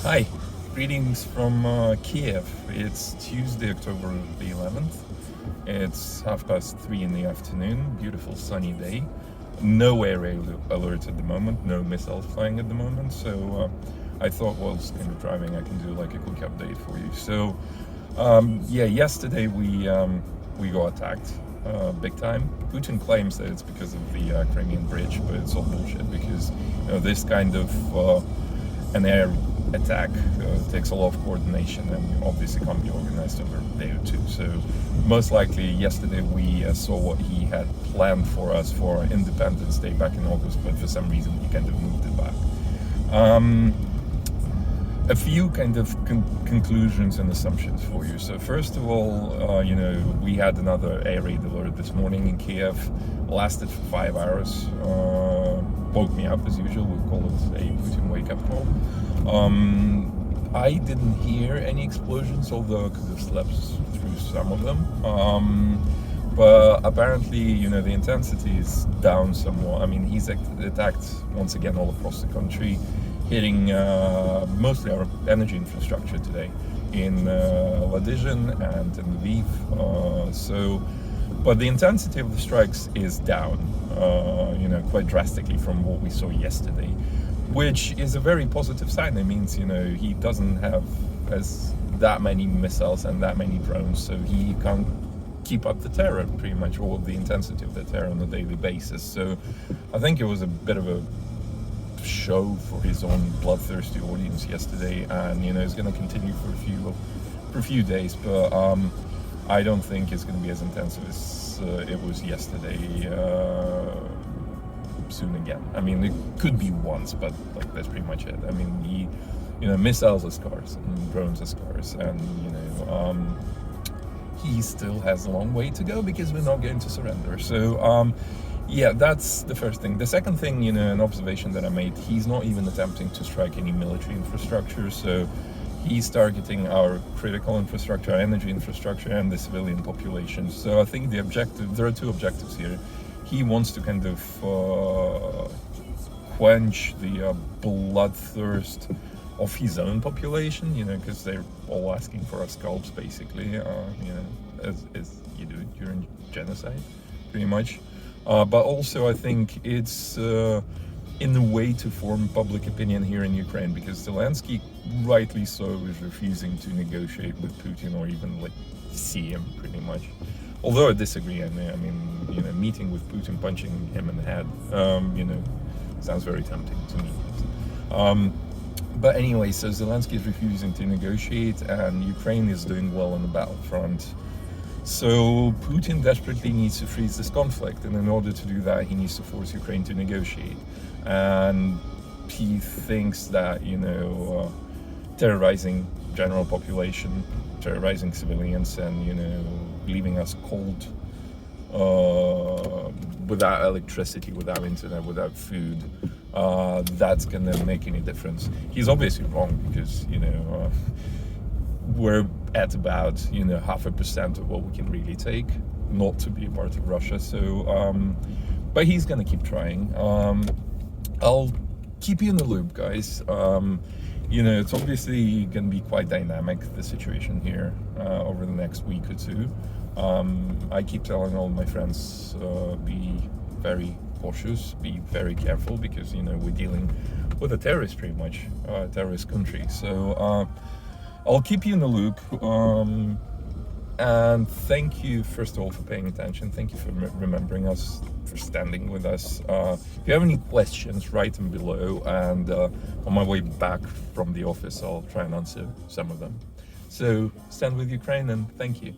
Hi, greetings from Kyiv. It's Tuesday, October the 11th. It's 3:30 in the afternoon, beautiful sunny day. No air alert at the moment, no missiles flying at the moment, so I thought whilst kind of driving I can do like a quick update for you. So yesterday we got attacked big time. Putin claims that it's because of the Crimean bridge, but it's all bullshit because this kind of an air attack takes a lot of coordination and obviously can't be organized over a day or two. So most likely yesterday we saw what he had planned for us for Independence Day back in August, but for some reason he kind of moved it back. A few kind of conclusions and assumptions for you. So first of all, we had another air raid alert this morning in Kyiv, lasted for 5 hours, woke me up as usual. We call it a Putin wake-up call. I didn't hear any explosions, although I could have slept through some of them. But apparently, the intensity is down somewhat. I mean, he's attacked once again all across the country, hitting mostly our energy infrastructure today in Ladizhin and in Lviv. But the intensity of the strikes is down, quite drastically from what we saw yesterday, which is a very positive sign. It means, he doesn't have that many missiles and that many drones, so he can't keep up the terror, pretty much, or the intensity of the terror on a daily basis. So I think it was a bit of a show for his own bloodthirsty audience yesterday, and it's going to continue for a few days, but I don't think it's going to be as intensive as it was yesterday soon again. I mean, it could be once, but that's pretty much it. I mean, missiles are scarce and drones are scarce, and he still has a long way to go because we're not going to surrender. So that's the first thing. The second thing, an observation that I made, he's not even attempting to strike any military infrastructure, so he's targeting our critical infrastructure, our energy infrastructure, and the civilian population. So I think there are two objectives here. He wants to kind of quench the bloodthirst of his own population, because they're all asking for our scalps, basically, as you do during genocide, pretty much. But also I think it's in a way to form public opinion here in Ukraine, because Zelensky, rightly so, is refusing to negotiate with Putin or even see him, pretty much. Although I disagree. I mean, meeting with Putin, punching him in the head, sounds very tempting to me. But anyway, so Zelensky is refusing to negotiate, and Ukraine is doing well on the battlefront. So Putin desperately needs to freeze this conflict, and in order to do that, he needs to force Ukraine to negotiate. And he thinks that, terrorizing general population, terrorizing civilians, and, leaving us cold, without electricity, without internet, without food, that's gonna make any difference. He's obviously wrong, because, we're at about 0.5% of what we can really take, not to be a part of Russia. So but he's gonna keep trying. I'll keep you in the loop, guys. It's obviously gonna be quite dynamic, the situation here, over the next week or two. I keep telling all my friends, be very cautious, be very careful, because we're dealing with a terrorist, pretty much, terrorist country. So I'll keep you in the loop, and thank you, first of all, for paying attention. Thank you for remembering us, for standing with us. If you have any questions, write them below, and on my way back from the office, I'll try and answer some of them. So stand with Ukraine, and thank you.